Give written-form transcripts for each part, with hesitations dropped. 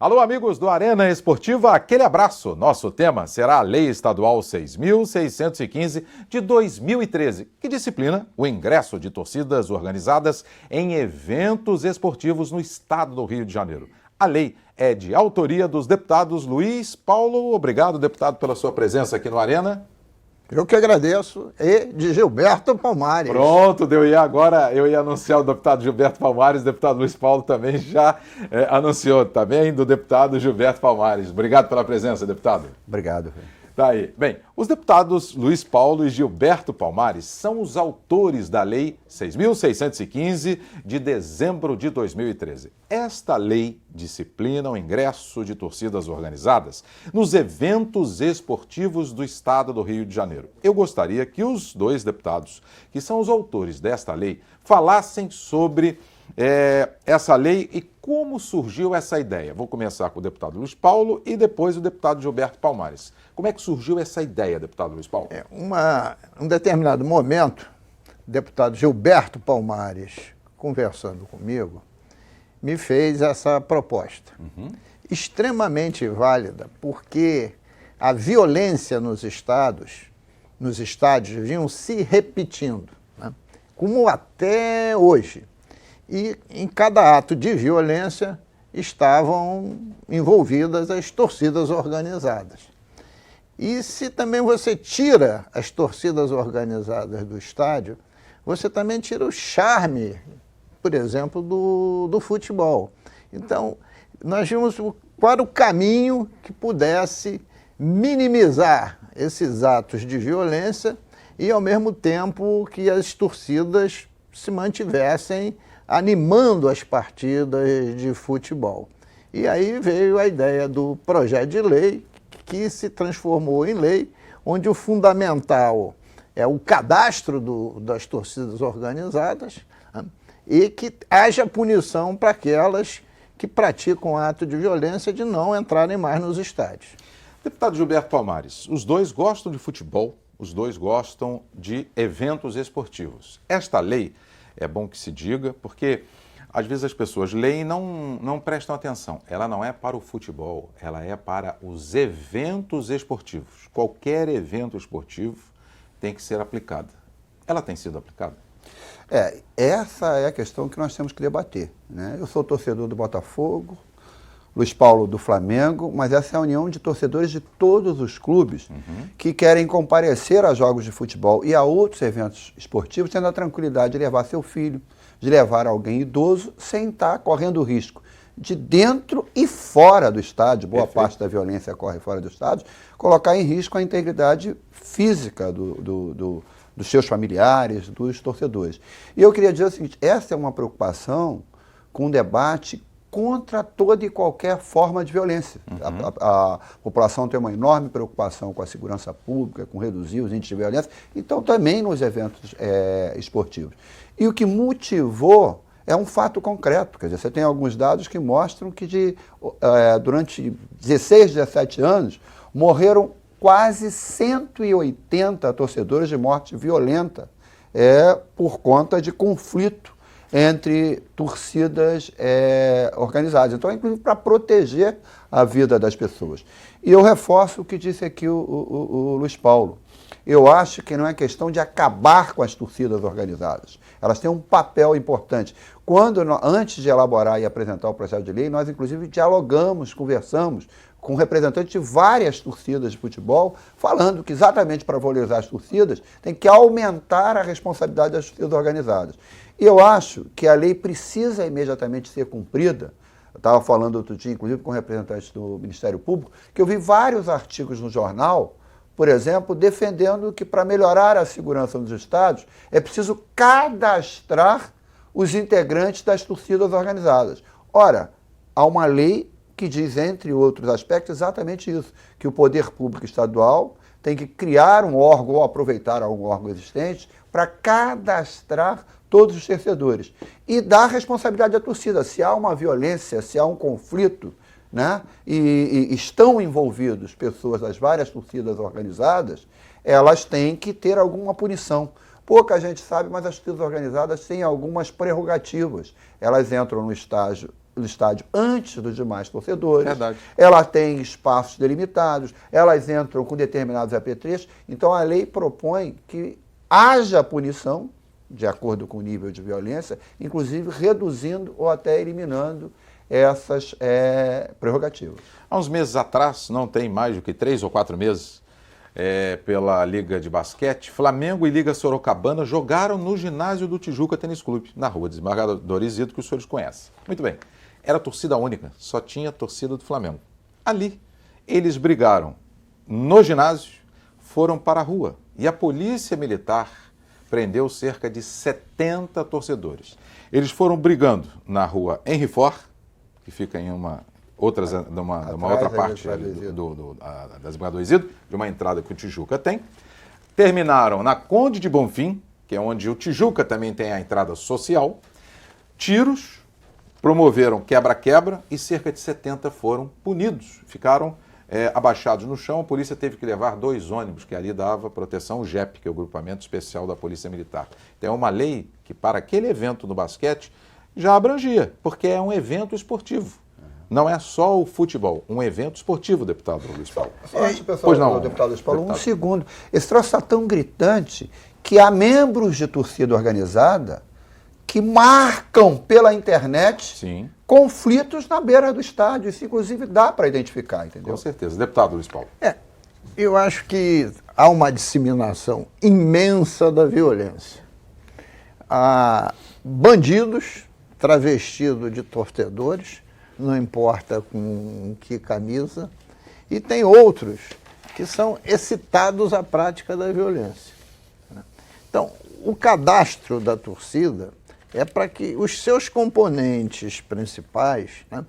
Alô, amigos do Arena Esportiva, aquele abraço. Nosso tema será a Lei Estadual 6.615 de 2013, que disciplina o ingresso de torcidas organizadas em eventos esportivos no estado do Rio de Janeiro. A lei é de autoria dos deputados Luiz Paulo. Obrigado, deputado, pela sua presença aqui no Arena. Eu que agradeço, e de Gilberto Palmares. Pronto, eu ia anunciar o deputado Gilberto Palmares, o deputado Luiz Paulo também já anunciou também do deputado Gilberto Palmares. Obrigado pela presença, deputado. Obrigado. Tá aí. Bem, os deputados Luiz Paulo e Gilberto Palmares são os autores da Lei 6.615 de dezembro de 2013. Esta lei disciplina o ingresso de torcidas organizadas nos eventos esportivos do estado do Rio de Janeiro. Eu gostaria que os dois deputados, que são os autores desta lei, falassem sobre essa lei e como surgiu essa ideia. Vou começar com o deputado Luiz Paulo e depois o deputado Gilberto Palmares. Como é que surgiu essa ideia, deputado Luiz Paulo? Um determinado momento, o deputado Gilberto Palmares, conversando comigo, me fez essa proposta. Extremamente válida, porque a violência nos estádios vinham se repetindo, né? Como até hoje. E em cada ato de violência estavam envolvidas as torcidas organizadas. E se também você tira as torcidas organizadas do estádio, você também tira o charme, por exemplo, do futebol. Então, nós vimos qual era o caminho que pudesse minimizar esses atos de violência e, ao mesmo tempo, que as torcidas se mantivessem animando as partidas de futebol. E aí veio a ideia do projeto de lei, que se transformou em lei, onde o fundamental é o cadastro das torcidas organizadas, né? E que haja punição para aquelas que praticam ato de violência de não entrarem mais nos estádios. Deputado Gilberto Palmares, os dois gostam de futebol, os dois gostam de eventos esportivos. Esta lei, é bom que se diga, porque às vezes as pessoas leem e não prestam atenção. Ela não é para o futebol, ela é para os eventos esportivos. Qualquer evento esportivo tem que ser aplicada. Ela tem sido aplicada? Essa é a questão que nós temos que debater, né? Eu sou torcedor do Botafogo, Luiz Paulo do Flamengo, mas essa é a união de torcedores de todos os clubes que querem comparecer a jogos de futebol e a outros eventos esportivos, tendo a tranquilidade de levar seu filho, de levar alguém idoso, sem estar correndo o risco de dentro e fora do estádio, boa parte da violência ocorre fora do estádio, colocar em risco a integridade física dos seus familiares, dos torcedores. E eu queria dizer o seguinte, essa é uma preocupação com o debate contra toda e qualquer forma de violência. A população tem uma enorme preocupação com a segurança pública, com reduzir os índices de violência, então também nos eventos esportivos. E o que motivou é um fato concreto, quer dizer, você tem alguns dados que mostram que durante 16, 17 anos, morreram quase 180 torcedores de morte violenta por conta de conflito entre torcidas organizadas. Então, inclusive para proteger a vida das pessoas. E eu reforço o que disse aqui o Luiz Paulo. Eu acho que não é questão de acabar com as torcidas organizadas. Elas têm um papel importante. Antes de elaborar e apresentar o projeto de lei, nós inclusive dialogamos, conversamos com representantes de várias torcidas de futebol, falando que exatamente para valorizar as torcidas, tem que aumentar a responsabilidade das torcidas organizadas. E eu acho que a lei precisa imediatamente ser cumprida. Eu estava falando outro dia, inclusive com representantes do Ministério Público, que eu vi vários artigos no jornal, por exemplo, defendendo que para melhorar a segurança nos estádios é preciso cadastrar os integrantes das torcidas organizadas. Ora, há uma lei que diz, entre outros aspectos, exatamente isso, que o poder público estadual tem que criar um órgão ou aproveitar algum órgão existente para cadastrar todos os torcedores e dar responsabilidade à torcida. Se há uma violência, se há um conflito, né, e estão envolvidos pessoas das várias torcidas organizadas, elas têm que ter alguma punição. Pouca gente sabe, mas as torcidas organizadas têm algumas prerrogativas. Elas entram no estádio no estádio antes dos demais torcedores. Verdade. Ela tem espaços delimitados, elas entram com determinados apetrechos. Então, a lei propõe que haja punição, de acordo com o nível de violência, inclusive reduzindo ou até eliminando essas prerrogativas. Há uns meses atrás, não tem mais do que 3 ou 4 meses, pela Liga de Basquete, Flamengo e Liga Sorocabana jogaram no ginásio do Tijuca Tênis Clube, na rua Desembargador Isidro, que os senhores conhecem. Muito bem. Era torcida única, só tinha torcida do Flamengo. Ali, eles brigaram no ginásio, foram para a rua e a polícia militar prendeu cerca de 70 torcedores. Eles foram brigando na rua Henry Ford, que fica em uma outra parte da Desembargador Isidro, de uma entrada que o Tijuca tem. Terminaram na Conde de Bonfim, que é onde o Tijuca também tem a entrada social. Tiros, promoveram quebra-quebra e cerca de 70 foram punidos. Ficaram abaixados no chão. A polícia teve que levar 2 ônibus, que ali dava proteção, o GEP, que é o Grupamento Especial da Polícia Militar. Então é uma lei que para aquele evento no basquete já abrangia, porque é um evento esportivo. Não é só o futebol, um evento esportivo, deputado Luiz Paulo. Pois não, deputado Luiz Paulo, um segundo. Esse troço está tão gritante que há membros de torcida organizada que marcam pela internet conflitos na beira do estádio. Isso, inclusive, dá para identificar, entendeu? Com certeza. Deputado Luiz Paulo. Eu acho que há uma disseminação imensa da violência. Há bandidos travestidos de torcedores, não importa com que camisa, e tem outros que são excitados à prática da violência. Então, o cadastro da torcida é para que os seus componentes principais, né,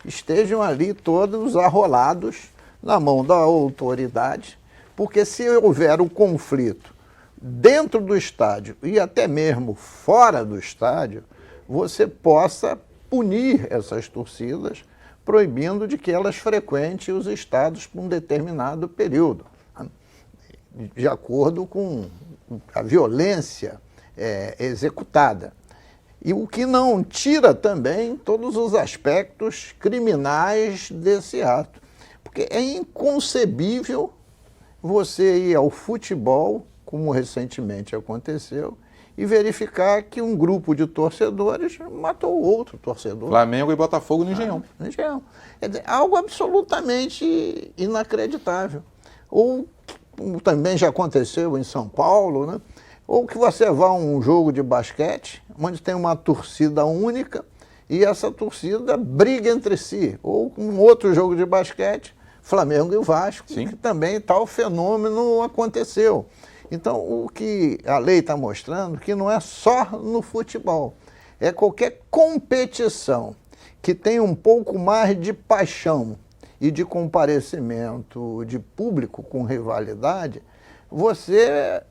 estejam ali todos arrolados na mão da autoridade, porque se houver um conflito dentro do estádio e até mesmo fora do estádio, você possa punir essas torcidas, proibindo de que elas frequentem os estádios por um determinado período, de acordo com a violência executada. E o que não tira também todos os aspectos criminais desse ato. Porque é inconcebível você ir ao futebol, como recentemente aconteceu, e verificar que um grupo de torcedores matou outro torcedor. Flamengo e Botafogo no Engenhão. No Engenhão. É algo absolutamente inacreditável. Ou também já aconteceu em São Paulo, né? Ou que você vá a um jogo de basquete, onde tem uma torcida única, e essa torcida briga entre si. Ou um outro jogo de basquete, Flamengo e o Vasco, que também tal fenômeno aconteceu. Então, o que a lei está mostrando que não é só no futebol, é qualquer competição que tenha um pouco mais de paixão e de comparecimento de público com rivalidade, você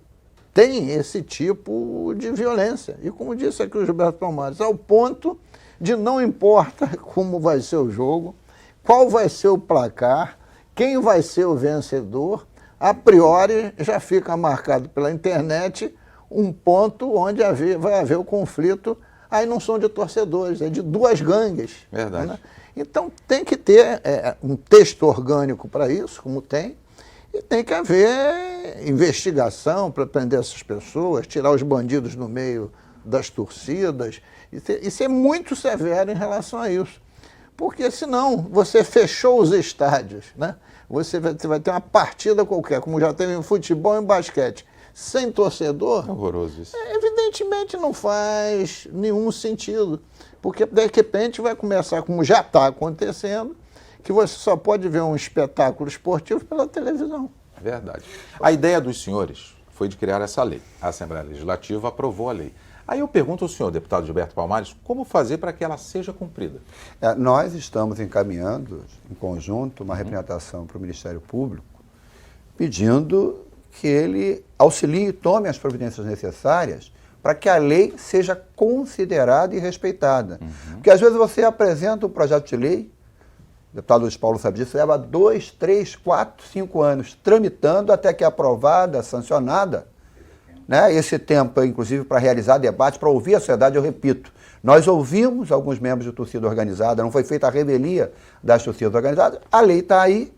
tem esse tipo de violência. E como disse aqui o Gilberto Palmares, ao ponto de não importa como vai ser o jogo, qual vai ser o placar, quem vai ser o vencedor, a priori já fica marcado pela internet um ponto onde vai haver o conflito. Aí não são de torcedores, é de 2 gangues. Verdade. Né? Então tem que ter um texto orgânico para isso, como tem, e tem que haver investigação para prender essas pessoas, tirar os bandidos no meio das torcidas, e ser muito severo em relação a isso. Porque senão você fechou os estádios, né? Você vai ter uma partida qualquer, como já teve em futebol e em basquete, sem torcedor. É horroroso isso. Evidentemente não faz nenhum sentido. Porque de repente vai começar, como já está acontecendo, que você só pode ver um espetáculo esportivo pela televisão. Verdade. A ideia dos senhores foi de criar essa lei. A Assembleia Legislativa aprovou a lei. Aí eu pergunto ao senhor, deputado Gilberto Palmares, como fazer para que ela seja cumprida? Nós estamos encaminhando, em conjunto, uma representação para o Ministério Público, pedindo que ele auxilie e tome as providências necessárias para que a lei seja considerada e respeitada. Porque às vezes você apresenta um projeto de lei, o deputado Luiz Paulo sabe disso, leva 2, 3, 4, 5 anos tramitando até que é aprovada, sancionada. Né? Esse tempo, inclusive, para realizar debate, para ouvir a sociedade, eu repito, Nós ouvimos alguns membros de torcida organizada, não foi feita a revelia das torcidas organizadas, a lei está aí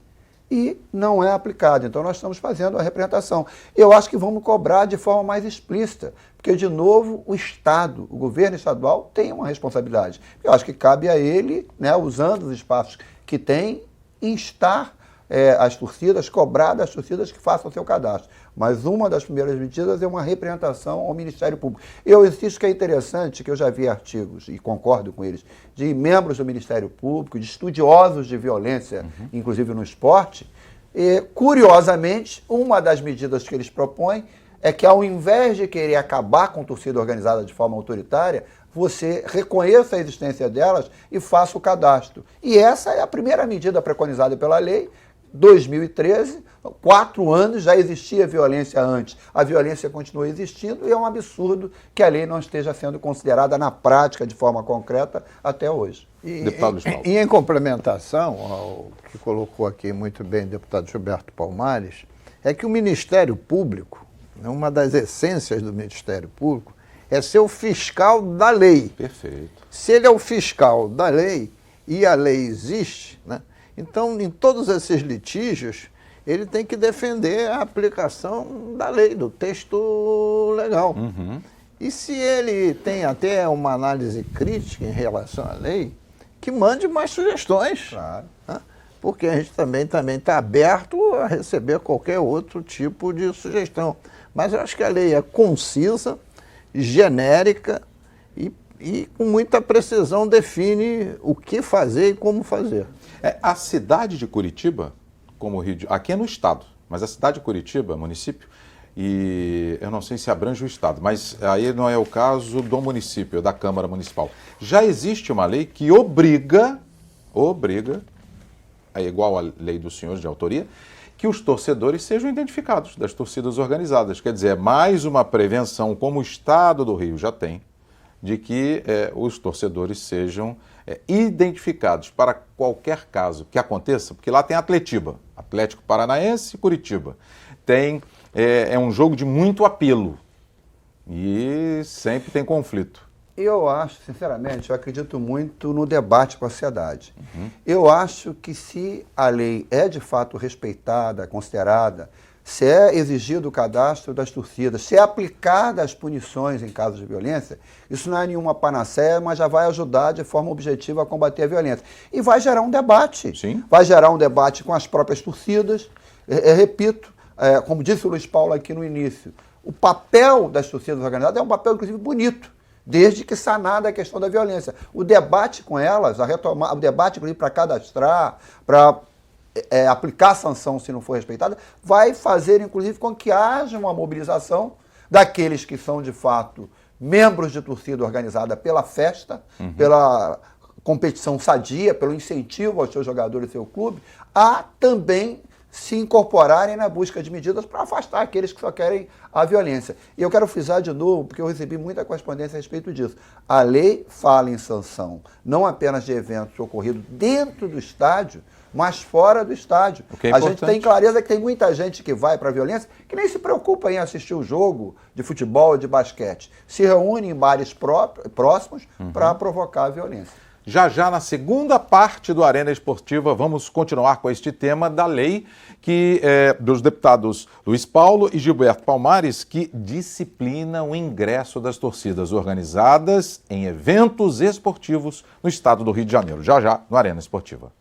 e não é aplicada. Então nós estamos fazendo a representação. Eu acho que vamos cobrar de forma mais explícita, porque, de novo, o Estado, o governo estadual tem uma responsabilidade. Eu acho que cabe a ele, né, usando os espaços que tem, instar as torcidas, cobrar das torcidas que façam o seu cadastro. Mas uma das primeiras medidas é uma representação ao Ministério Público. Eu insisto que é interessante, que eu já vi artigos, e concordo com eles, de membros do Ministério Público, de estudiosos de violência, inclusive no esporte, e, curiosamente, uma das medidas que eles propõem é que, ao invés de querer acabar com a torcida organizada de forma autoritária, você reconheça a existência delas e faça o cadastro. E essa é a primeira medida preconizada pela lei. 2013, 4 anos, já existia violência antes. A violência continua existindo e é um absurdo que a lei não esteja sendo considerada na prática de forma concreta até hoje. E em complementação ao que colocou aqui muito bem o deputado Gilberto Palmares, é que o Ministério Público, uma das essências do Ministério Público, é ser o fiscal da lei. Perfeito. Se ele é o fiscal da lei e a lei existe, né? Então, em todos esses litígios, ele tem que defender a aplicação da lei, do texto legal. E se ele tem até uma análise crítica em relação à lei, que mande mais sugestões. Claro. Né? Porque a gente também está aberto a receber qualquer outro tipo de sugestão. Mas eu acho que a lei é concisa, genérica e com muita precisão define o que fazer e como fazer. A cidade de Curitiba, como o Rio de... aqui é no estado, mas a cidade de Curitiba, município, e eu não sei se abrange o estado, mas aí não é o caso do município, da Câmara Municipal. Já existe uma lei que obriga, é igual à lei dos senhores de autoria, que os torcedores sejam identificados das torcidas organizadas. Quer dizer, é mais uma prevenção, como o estado do Rio já tem, de que os torcedores sejam identificados para qualquer caso que aconteça, porque lá tem Atletiba, Atlético Paranaense e Curitiba. É um jogo de muito apelo e sempre tem conflito. Eu acho, sinceramente, eu acredito muito no debate com a sociedade. Eu acho que se a lei é de fato respeitada, considerada, se é exigido o cadastro das torcidas, se é aplicada as punições em casos de violência, isso não é nenhuma panaceia, mas já vai ajudar de forma objetiva a combater a violência. E vai gerar um debate. Sim. Vai gerar um debate com as próprias torcidas. Repito, como disse o Luiz Paulo aqui no início, o papel das torcidas organizadas é um papel, inclusive, bonito, desde que sanada a questão da violência. O debate com elas, o debate, inclusive, para cadastrar, para aplicar a sanção se não for respeitada, vai fazer, inclusive, com que haja uma mobilização daqueles que são, de fato, membros de torcida organizada pela festa, pela competição sadia, pelo incentivo aos seus jogadores e seu clube, a também se incorporarem na busca de medidas para afastar aqueles que só querem a violência. E eu quero frisar de novo, porque eu recebi muita correspondência a respeito disso. A lei fala em sanção, não apenas de eventos ocorridos dentro do estádio, mas fora do estádio. A gente tem clareza que tem muita gente que vai para a violência que nem se preocupa em assistir o jogo de futebol ou de basquete. Se reúne em bares próximos para provocar a violência. Já na segunda parte do Arena Esportiva, vamos continuar com este tema da lei dos deputados Luiz Paulo e Gilberto Palmares, que disciplina o ingresso das torcidas organizadas em eventos esportivos no estado do Rio de Janeiro. Já no Arena Esportiva.